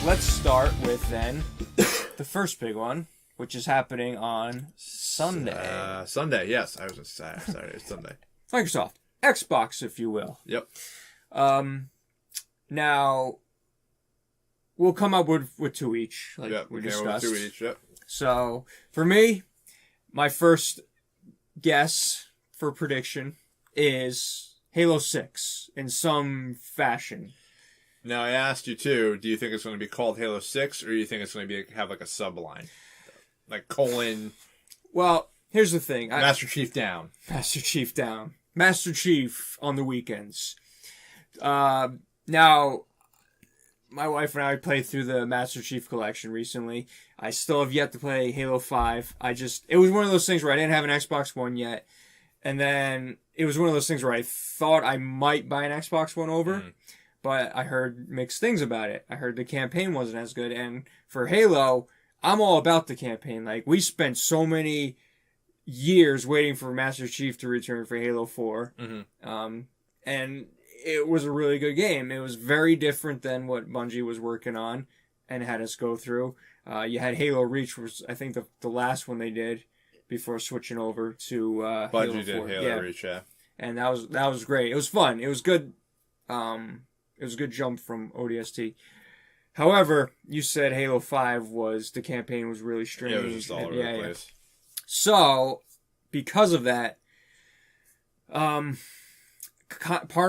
let's start with then the first big one, which is happening on Sunday. Sunday, yes. I was going to say Saturday. It's Sunday. Microsoft. Xbox, if you will. Yep. Now, we'll come up with two each, like we discussed. Two each, yep. So, for me, my first guess for prediction is Halo 6 in some fashion. Now, I asked you, too, do you think it's going to be called Halo 6, or do you think it's going to have, like, a subline? Like, colon... Well, here's the thing. Master Chief down. Master Chief down. Master Chief on the weekends. Now, my wife and I played through the Master Chief collection recently. I still have yet to play Halo 5. It was one of those things where I didn't have an Xbox One yet. And then it was one of those things where I thought I might buy an Xbox One over. But I heard mixed things about it. I heard the campaign wasn't as good. And for Halo, I'm all about the campaign. Like, we spent so many years waiting for Master Chief to return for Halo 4. And it was a really good game. It was very different than what Bungie was working on and had us go through. You had Halo Reach, which was, I think, the last one they did before switching over to Bungie Halo 4. did Halo Reach, yeah. And that was great. It was fun. It was good. It was a good jump from ODST. However, you said Halo 5 the campaign was really strange. Yeah, it was just all over the place. So, because of that, part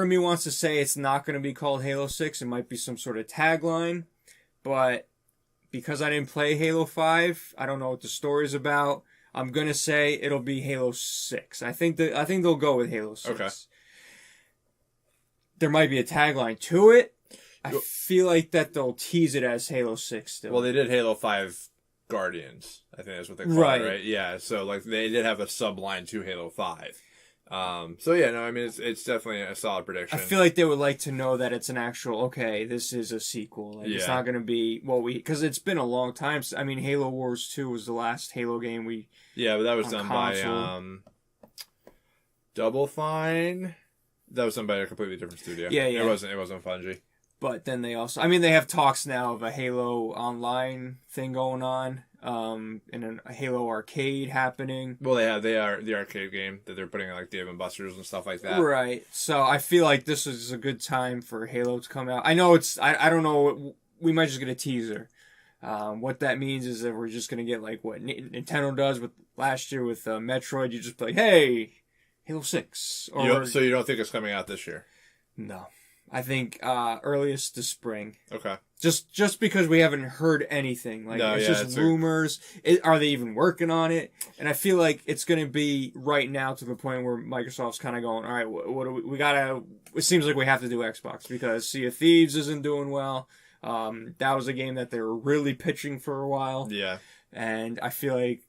of me wants to say it's not going to be called Halo 6. It might be some sort of tagline. But because I didn't play Halo 5, I don't know what the story's about. I'm going to say it'll be Halo 6. I think they'll go with Halo 6. Okay. There might be a tagline to it. I feel like that they'll tease it as Halo 6 still. Well, they did Halo 5 Guardians. I think that's what they call it, right? Yeah, so like they did have a subline to Halo 5. So yeah, no, I mean it's definitely a solid prediction. I feel like they would like to know that it's an actual, okay, this is a sequel. Like, it's not going to be because it's been a long time. I mean, Halo Wars 2 was the last Halo game we. Yeah, but that was done by Double Fine. That was done by a completely different studio. Yeah. It wasn't Bungie. But then they also, they have talks now of a Halo Online thing going on, and a Halo Arcade happening. Well, they are the arcade game that they're putting in, like Dave and Buster's and stuff like that. Right. So I feel like this is a good time for Halo to come out. I know I don't know, we might just get a teaser. What that means is that we're just going to get like what Nintendo does with last year with Metroid. You just play, hey, Halo 6. So you don't think it's coming out this year? No. I think earliest this spring. Okay. Just because we haven't heard anything. Like, it's just rumors. Are they even working on it? And I feel like it's going to be right now to the point where Microsoft's kind of going, all right, what do we gotta... It seems like we have to do Xbox because Sea of Thieves isn't doing well. That was a game that they were really pitching for a while. Yeah. And I feel like,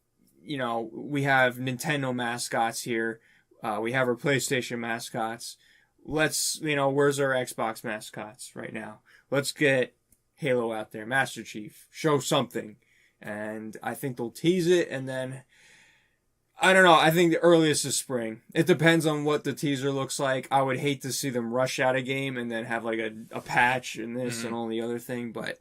we have Nintendo mascots here. We have our PlayStation mascots. Let's, where's our Xbox mascots right now? Let's get Halo out there. Master Chief. Show something. And I think they'll tease it, and then... I don't know. I think the earliest is spring. It depends on what the teaser looks like. I would hate to see them rush out a game and then have like a patch and this and all the other thing, but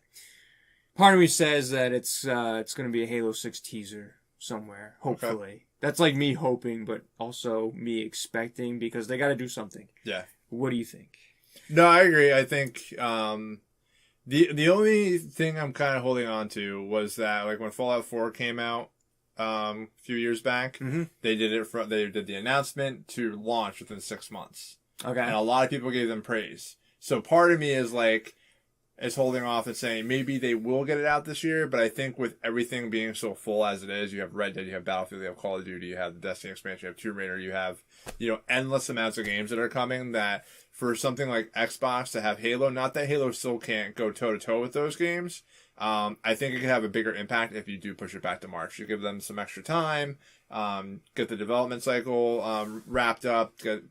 part of me says that it's going to be a Halo 6 teaser somewhere, hopefully. Okay. That's like me hoping, but also me expecting, because they got to do something. Yeah. What do you think? No, I agree. I think the only thing I'm kind of holding on to was that, like, when Fallout 4 came out a few years back, they did the announcement to launch within 6 months. Okay. And a lot of people gave them praise. So part of me is like, is holding off and saying maybe they will get it out this year, but I think with everything being so full as it is, you have Red Dead, you have Battlefield, you have Call of Duty, you have the Destiny expansion, you have Tomb Raider, you have, endless amounts of games that are coming, that for something like Xbox to have Halo, not that Halo still can't go toe-to-toe with those games, I think it could have a bigger impact if you do push it back to March. You give them some extra time, get the development cycle wrapped up, get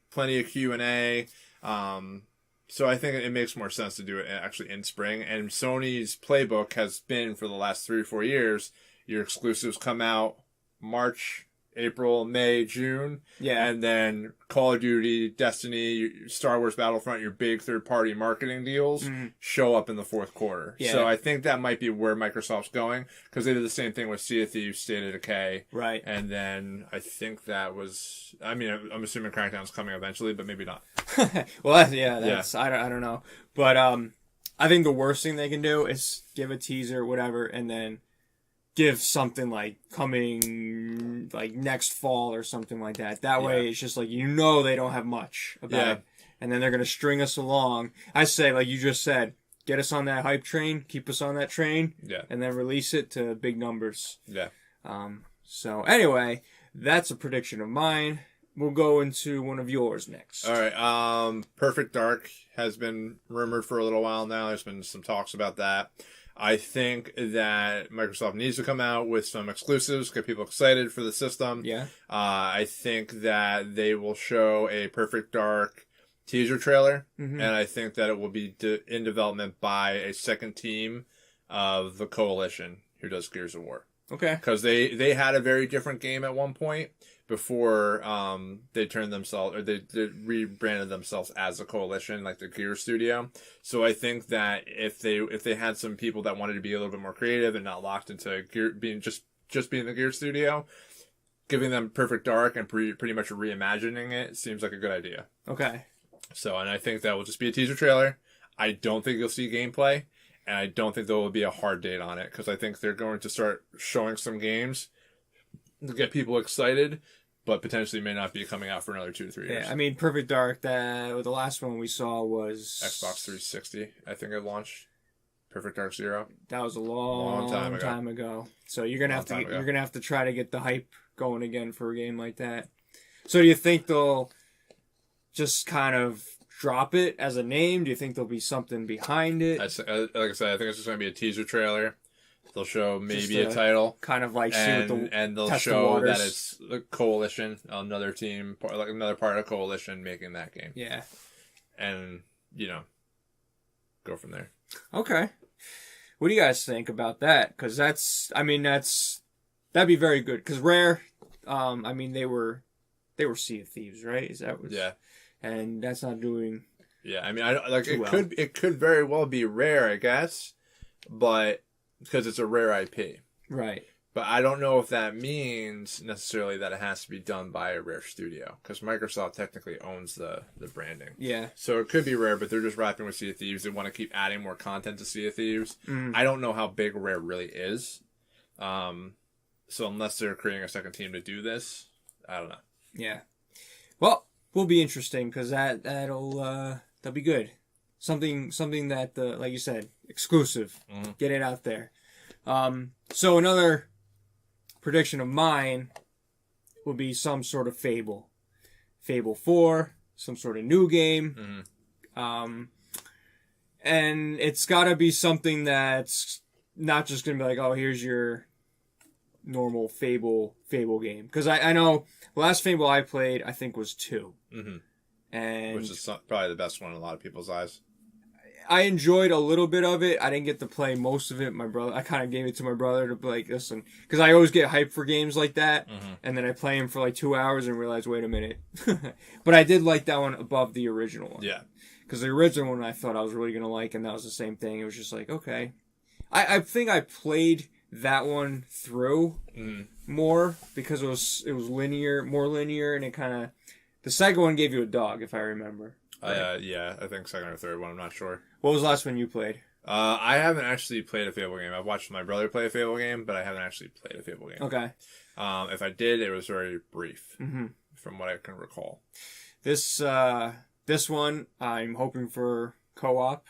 plenty of Q&A, so I think it makes more sense to do it actually in spring. And Sony's playbook has been, for the last 3 or 4 years, your exclusives come out March, April, May, June. Yeah. And then Call of Duty, Destiny, Star Wars Battlefront, your big third-party marketing deals show up in the fourth quarter. Yeah. So I think that might be where Microsoft's going, because they did the same thing with Sea of Thieves, State of Decay. Right. And then I think that was, I mean, I'm assuming Crackdown's coming eventually, but maybe not. Well, that's I don't know. But I think the worst thing they can do is give a teaser, whatever, and then give something like coming like next fall or something like that. That way it's just like, they don't have much about it. And then they're going to string us along. I say, like you just said, get us on that hype train, keep us on that train, and then release it to big numbers. Yeah. So anyway, that's a prediction of mine. We'll go into one of yours next. All right. Perfect Dark has been rumored for a little while now. There's been some talks about that. I think that Microsoft needs to come out with some exclusives, get people excited for the system. Yeah. I think that they will show a Perfect Dark teaser trailer, and I think that it will be in development by a second team of the Coalition who does Gears of War. Okay. Because they had a very different game at one point before they turned themselves, or they rebranded themselves as a Coalition, like the Gear Studio. So I think that if they had some people that wanted to be a little bit more creative and not locked into Gear, being just being the Gear Studio, giving them Perfect Dark and pretty much reimagining it seems like a good idea. Okay. So, and I think that will just be a teaser trailer. I don't think you'll see gameplay, and I don't think there will be a hard date on it, because I think they're going to start showing some games to get people excited, but potentially may not be coming out for another 2 to 3 years. Yeah, I mean, Perfect Dark, the last one we saw was Xbox 360, I think it launched. Perfect Dark Zero. That was a long time ago. So you're gonna have to try to get the hype going again for a game like that. So do you think they'll just kind of drop it as a name? Do you think there'll be something behind it? Like I said, I think it's just going to be a teaser trailer. They'll show maybe a title, kind of like and they'll show that it's the Coalition, another team, like another part of Coalition making that game. Yeah, and go from there. Okay, what do you guys think about that? Because that'd be very good. Because Rare, I mean they were Sea of Thieves, right? And that's not doing. Yeah, I mean, it could very well be Rare, I guess, but because it's a Rare IP, right? But I don't know if that means necessarily that it has to be done by a Rare studio, because Microsoft technically owns the branding. Yeah. So it could be Rare, but they're just wrapping with Sea of Thieves. They want to keep adding more content to Sea of Thieves. I don't know how big Rare really is, so unless they're creating a second team to do this, I don't know. Yeah. Well, will be interesting, because that'll be good. Something that like you said, exclusive. Get it out there. So another prediction of mine would be some sort of Fable 4, some sort of new game. And it's got to be something that's not just going to be like, oh, here's your normal Fable game. Because I know the last Fable I played, I think, was 2. And which is probably the best one in a lot of people's eyes. I enjoyed a little bit of it. I didn't get to play most of it. I kind of gave it to my brother to be like, listen, because I always get hyped for games like that, and then I play them for like 2 hours and realize, wait a minute. But I did like that one above the original one. Yeah. Because the original one I thought I was really going to like, and that was the same thing. It was just like, okay. I think I played that one through more because it was more linear, and it kind of... The second one gave you a dog, if I remember. Right? Yeah, I think second or third one. I'm not sure. What was the last one you played? I haven't actually played a Fable game. I've watched my brother play a Fable game, but I haven't actually played a Fable game. Okay. If I did, it was very brief, from what I can recall. This one, I'm hoping for co-op.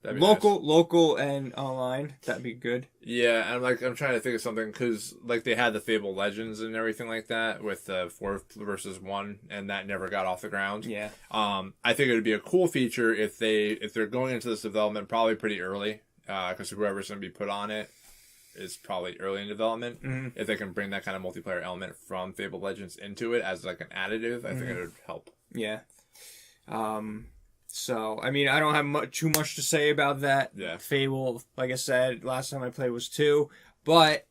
Nice. Local and online. That'd be good. Yeah, and I'm trying to think of something, because they had the Fable Legends and everything like that with the 4 versus 1, and that never got off the ground. Yeah. I think it would be a cool feature if they're going into this development probably pretty early, because whoever's going to be put on it is probably early in development. If they can bring that kind of multiplayer element from Fable Legends into it as like an additive, I think it would help. Yeah. So, I mean, I don't have too much to say about that. Yeah. Fable, like I said, last time I played was 2. But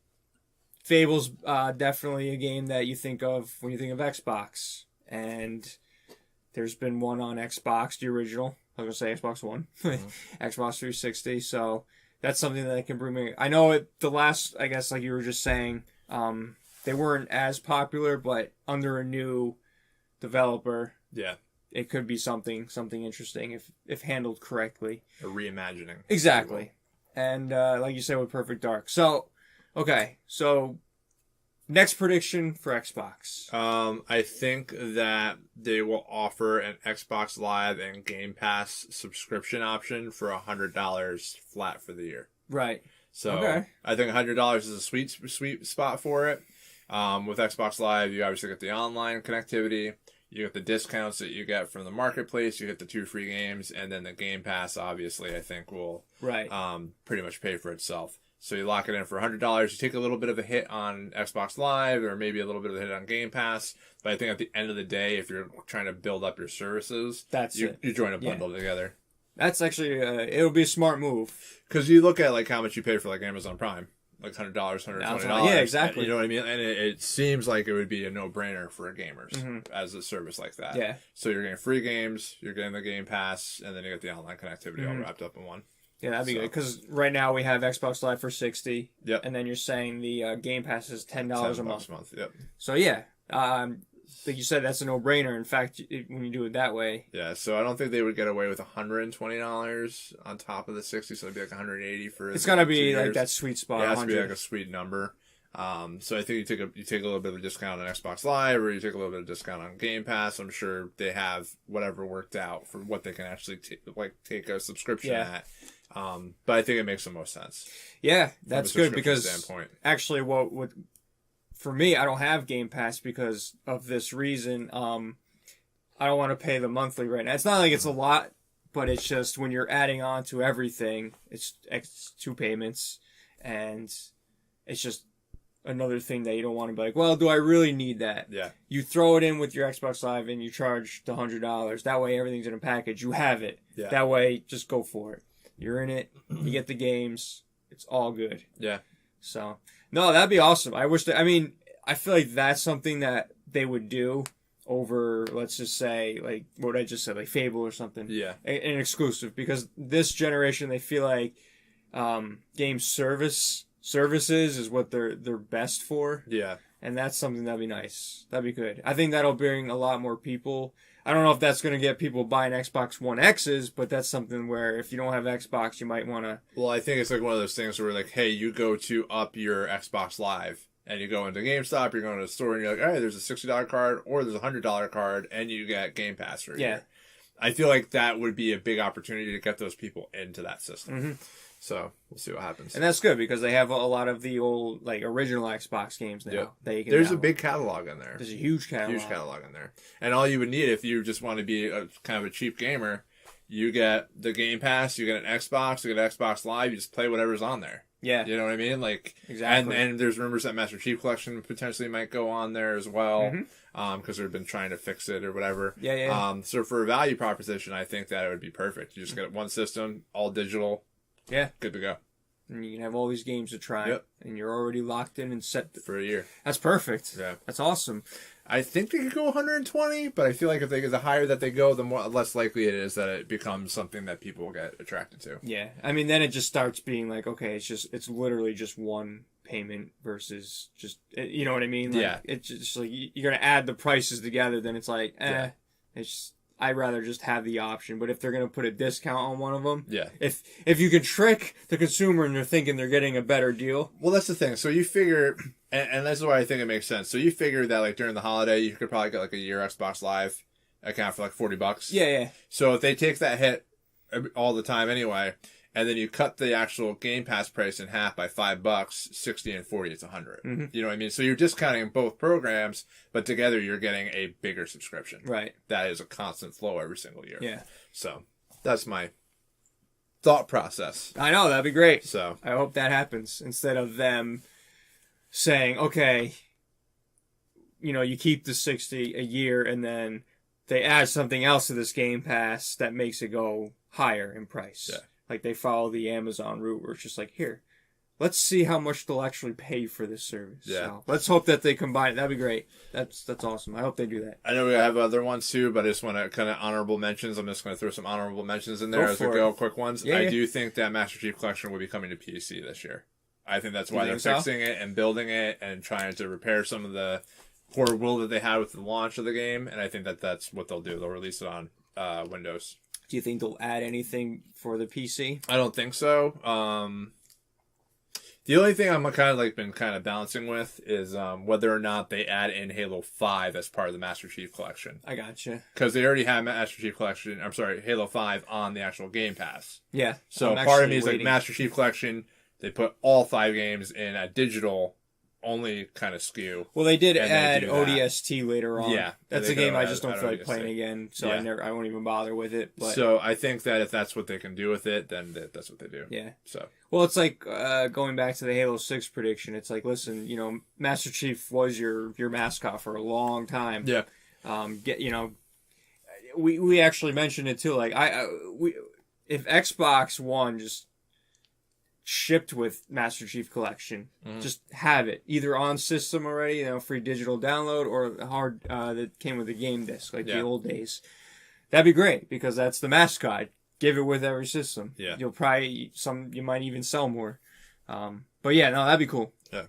Fable's definitely a game that you think of when you think of Xbox. And there's been one on Xbox, the original. I was going to say Xbox One. Xbox 360. So that's something that I can bring me. I know the last, I guess, like you were just saying, they weren't as popular, but under a new developer, Yeah. it could be something interesting if handled correctly. A reimagining. Exactly. And like you said with Perfect Dark. So, okay. So, next prediction for Xbox. I think that they will offer an Xbox Live and Game Pass subscription option for $100 flat for the year. Right. So okay. I think $100 is a sweet spot for it. With Xbox Live, you obviously get the online connectivity. You get the discounts that you get from the marketplace. You get the 2 free games, and then the Game Pass, obviously, I think will pretty much pay for itself. So you lock it in for $100. You take a little bit of a hit on Xbox Live, or maybe a little bit of a hit on Game Pass. But I think at the end of the day, if you're trying to build up your services, you join a bundle together. That's actually it'll be a smart move. Because you look at like how much you pay for like Amazon Prime. Like $100, $120. Yeah, exactly. You know what I mean? And it seems like it would be a no-brainer for gamers as a service like that. Yeah. So you're getting free games, you're getting the Game Pass, and then you get the online connectivity all wrapped up in one. Yeah, that'd be good. Because right now we have Xbox Live for $60. Yep. And then you're saying the Game Pass is $10 a month. Yep. So yeah, like you said, that's a no-brainer. In fact, when you do it that way. Yeah, so I don't think they would get away with $120 on top of the 60, so it'd be like $180 for. It's gotta be like that sweet spot. Yeah, it has to be like a sweet number. So I think you take a little bit of a discount on Xbox Live, or you take a little bit of discount on Game Pass. I'm sure they have whatever worked out for what they can actually take a subscription at. But I think it makes the most sense. Yeah, that's good because standpoint. Actually, what would. For me, I don't have Game Pass because of this reason. I don't want to pay the monthly right now. It's not like it's a lot, but it's just when you're adding on to everything, it's 2 payments, and it's just another thing that you don't want to be like, well, do I really need that? Yeah. You throw it in with your Xbox Live and you charge the $100. That way, everything's in a package. You have it. Yeah. That way, just go for it. You're in it. You get the games. It's all good. Yeah. So, no, that'd be awesome. I feel like that's something that they would do over, let's just say, like what I just said, like Fable or something. Yeah. An exclusive, because this generation, they feel like game services is what they're best for. Yeah. And that's something that'd be nice. That'd be good. I think that'll bring a lot more people. I don't know if that's going to get people buying Xbox One X's, but that's something where if you don't have Xbox, you might want to. Well, I think it's like one of those things where like, hey, you go to up your Xbox Live and you go into GameStop, you're going to the store and you're like, all right, there's a $60 card or there's a $100 card and you get Game Pass for a year. I feel like that would be a big opportunity to get those people into that system. Mm-hmm. So we'll see what happens. And that's good because they have a lot of the old, like, original Xbox games now. Yep. That you can There's download. a big catalog in there. There's a huge catalog. Huge catalog in there. And all you would need if you just want to be a kind of a cheap gamer, you get the Game Pass, you get an Xbox, you get an Xbox Live, you just play whatever's on there. Yeah. You know what I mean? Like, exactly. And there's rumors that Master Chief Collection potentially might go on there as well. Because they've been trying to fix it or whatever. Yeah. So for a value proposition, I think that it would be perfect. You just get one system, all digital. Yeah. Good to go. And you can have all these games to try. Yep. And you're already locked in and set. For a year. That's perfect. Yeah. That's awesome. I think they could go 120, but I feel like if the higher that they go, the less likely it is that it becomes something that people will get attracted to. Yeah. I mean, then it just starts being like, okay, it's literally just one payment versus just, you know what I mean? Like, yeah. It's just like, you're going to add the prices together, then it's like, it's just, I'd rather just have the option. But if they're going to put a discount on one of them, if you can trick the consumer and they're thinking they're getting a better deal. Well, that's the thing. So you figure, and that's why I think it makes sense. So you figure that like during the holiday, you could probably get like a year Xbox Live account for like $40. Yeah. So if they take that hit all the time anyway, and then you cut the actual Game Pass price in half by $5, 60 and 40, it's 100. Mm-hmm. You know what I mean? So you're discounting both programs, but together you're getting a bigger subscription. Right. That is a constant flow every single year. Yeah. So that's my thought process. I know, that'd be great. So I hope that happens instead of them saying, okay, you know, you keep the 60 a year and then they add something else to this Game Pass that makes it go higher in price. Yeah. Like they follow the Amazon route where it's just like, here, let's see how much they'll actually pay for this service. Yeah. So let's hope that they combine it. That'd be great. That's awesome. I hope they do that. I know we have other ones too, but I just want to kind of honorable mentions. I'm just going to throw some honorable mentions in there as we go, quick ones. Yeah, I yeah. do think that Master Chief Collection will be coming to PC this year. I think that's why they're so? fixing it and building it and trying to repair some of the poor will that they had with the launch of the game. And I think that that's what they'll do. They'll release it on Windows. Do you think they'll add anything for the PC? I don't think so. The only thing I'm kind of like been kind of balancing with is whether or not they add in Halo 5 as part of the Master Chief Collection. I gotcha. Because they already have Master Chief Collection, Halo 5 on the actual Game Pass. Yeah. So part of me is like Master Chief Collection, they put all 5 games in a digital only kind of SKU. Well, they did add ODST later on. Yeah. That's a game I just don't feel like ODST. playing again, so I won't even bother with it. But So I think that if that's what they can do with it, then that's what they do. yeah. So well, it's like going back to the Halo 6 prediction. It's like, listen, Master Chief was your mascot for a long time. yeah. We actually mentioned it too. Like if Xbox One just shipped with Master Chief Collection, just have it either on system already, free digital download, or hard that came with a game disc like the old days. That'd be great because that's the mascot. Give it with every system. Yeah, you'll probably you might even sell more. But yeah, no, that'd be cool. Yeah.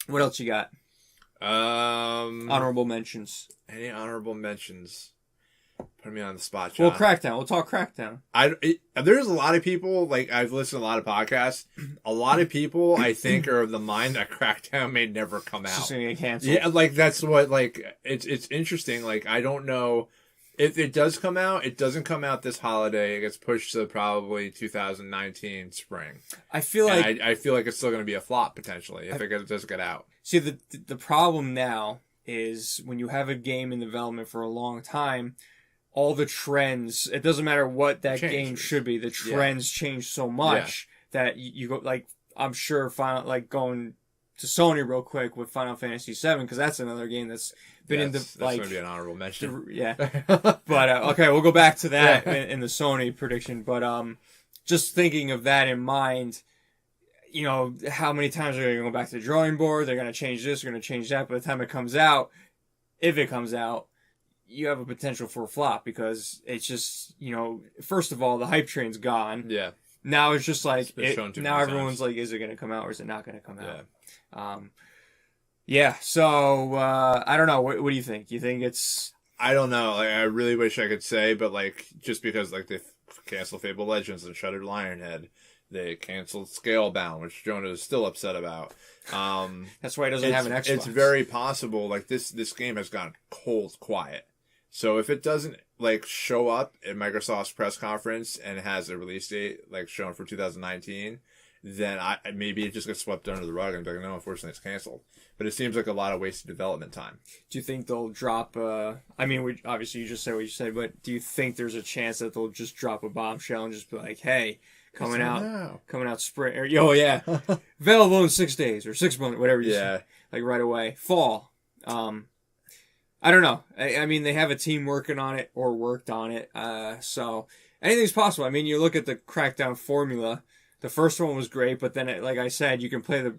What else you got? Honorable mentions. Any honorable mentions? Put me on the spot, John. Well, Crackdown. We'll talk Crackdown. There's a lot of people, like, I've listened to a lot of podcasts. A lot of people, I think, are of the mind that Crackdown may never come out. It's just gonna get canceled. Yeah, like, that's what, like, it's interesting. Like, I don't know. If it does come out, it doesn't come out this holiday. It gets pushed to probably 2019 spring. I feel like I feel like it's still going to be a flop, potentially, if it does get out. See, the problem now is when you have a game in development for a long time, all the trends, it doesn't matter what that game should be, the trends change so much that you go, like, I'm sure going to Sony real quick with Final Fantasy VII, because that's another game that's been that's going to be an honorable mention. But, okay, we'll go back to that in the Sony prediction, but just thinking of that in mind, how many times are they going to go back to the drawing board? They're going to change this, they're going to change that. By the time it comes out, if it comes out, you have a potential for a flop because it's just, first of all, the hype train's gone. Yeah. Now it's just like, now everyone's like, is it going to come out or is it not going to come out? So, I don't know. What do you think? You think it's... I don't know. Like, I really wish I could say, but, like, just because, like, they canceled Fable Legends and shuttered Lionhead. They canceled Scalebound, which Jonah is still upset about. That's why he doesn't have an Xbox. It's very possible. Like, this game has gone cold quiet. So if it doesn't, like, show up at Microsoft's press conference and has a release date, like, shown for 2019, then maybe it just gets swept under the rug and be like, no, unfortunately it's canceled. But it seems like a lot of wasted development time. Do you think they'll drop, obviously you just said what you said, but do you think there's a chance that they'll just drop a bombshell and just be like, hey, coming out spring, or, available in 6 days or 6 months, whatever you say, like right away, fall. I don't know. I mean, they have a team working on it or worked on it, so anything's possible. I mean, you look at the Crackdown formula. The first one was great, but then, like I said, you can play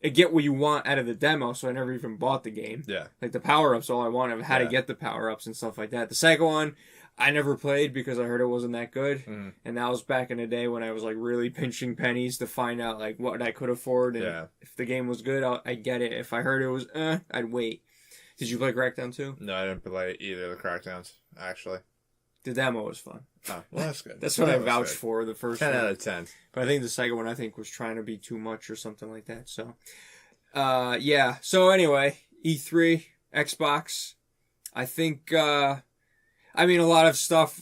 get what you want out of the demo, so I never even bought the game. Yeah. Like, the power-ups, all I wanted, of how to get the power-ups and stuff like that. The second one, I never played because I heard it wasn't that good. Mm. And that was back in the day when I was, like, really pinching pennies to find out, like, what I could afford. And if the game was good, I'd get it. If I heard it was, I'd wait. Did you play Crackdown 2? No, I didn't play either of the Crackdowns, actually. The demo was fun. Oh, well, that's good. That's what I vouched for, the first 10 one. 10 out of 10. But I think the second one, was trying to be too much or something like that. So, So anyway, E3, Xbox. I think, a lot of stuff,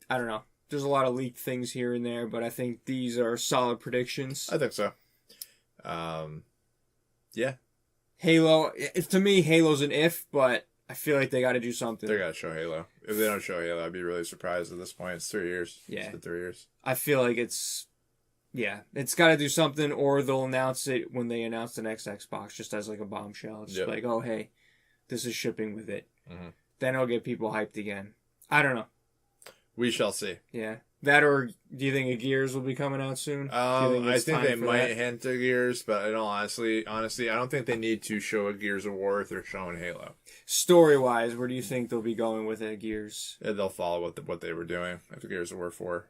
I don't know. There's a lot of leaked things here and there, but I think these are solid predictions. I think so. Yeah. Halo, to me, Halo's an if, but I feel like they got to do something. They got to show Halo. If they don't show Halo, I'd be really surprised at this point. It's 3 years. Yeah. It's been 3 years. I feel like it's got to do something, or they'll announce it when they announce the next Xbox, just as like a bombshell. It's like, oh, hey, this is shipping with it. Mm-hmm. Then it'll get people hyped again. I don't know. We shall see. Yeah. That, or do you think a Gears will be coming out soon? I it's think time they for might that? hint at Gears, but in all honestly, I don't think they need to show a Gears of War if they're showing Halo. Story-wise, where do you think they'll be going with it, Gears? They'll follow what they were doing at the Gears of War 4.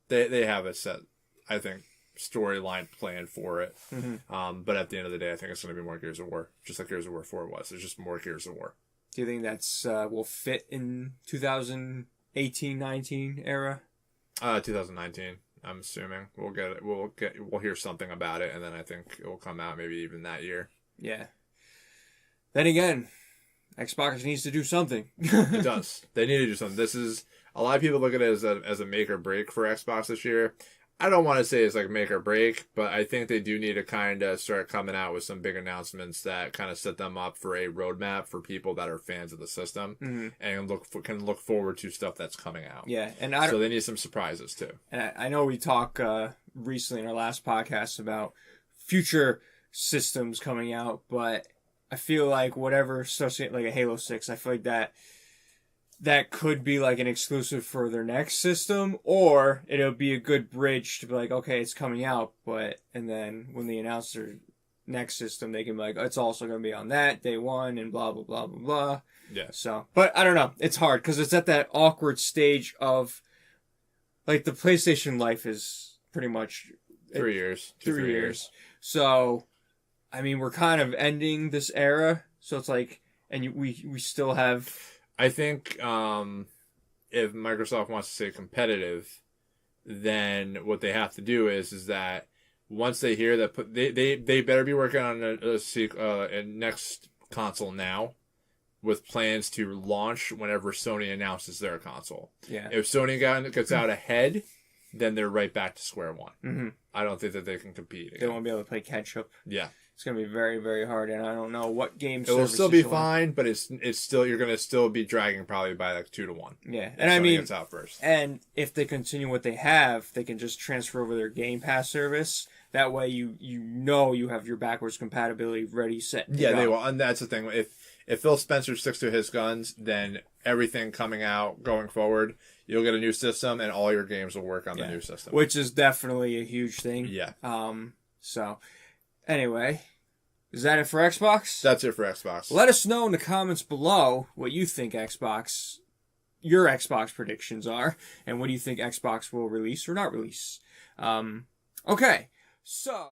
They have a set, I think, storyline planned for it. Mm-hmm. But at the end of the day, I think it's going to be more Gears of War, just like Gears of War 4 was. There's just more Gears of War. Do you think that's will fit in 2018-19 era? 2019. I'm assuming we'll hear something about it, and then I think it will come out maybe even that year. Yeah. Then again, Xbox needs to do something. It does. They need to do something. This is a lot of people look at it as a make or break for Xbox this year. I don't want to say it's like make or break, but I think they do need to kind of start coming out with some big announcements that kind of set them up for a roadmap for people that are fans of the system and can look forward to stuff that's coming out. Yeah, and so they need some surprises too. And I know we talked recently in our last podcast about future systems coming out, but I feel like whatever associate like a Halo 6, I feel like that could be like an exclusive for their next system, or it'll be a good bridge to be like, okay, it's coming out, and then when they announce their next system, they can be like, it's also going to be on that day one and blah, blah, blah, blah, blah. Yeah. So, but I don't know. It's hard because it's at that awkward stage of like the PlayStation life is pretty much 3 years. 3 years. So, I mean, we're kind of ending this era. So it's like, and we still have. I think if Microsoft wants to stay competitive, then what they have to do is that once they hear that they better be working on a next console now, with plans to launch whenever Sony announces their console. Yeah. If Sony gets out ahead, then they're right back to square one. Mm-hmm. I don't think that they can compete again. They won't be able to play catch up. Yeah. It's going to be very, very hard, and I don't know what game. It will still be fine, but it's still you're going to still be dragging probably by like 2-1. Yeah, and I mean, gets out first. And if they continue what they have, they can just transfer over their Game Pass service. That way, you have your backwards compatibility ready, set. Yeah, they will, and that's the thing. If Phil Spencer sticks to his guns, then everything coming out going forward, you'll get a new system, and all your games will work on the new system, which is definitely a huge thing. Yeah. So, anyway, is that it for Xbox? That's it for Xbox. Let us know in the comments below what you think your Xbox predictions are, and what do you think Xbox will release or not release. Okay, so.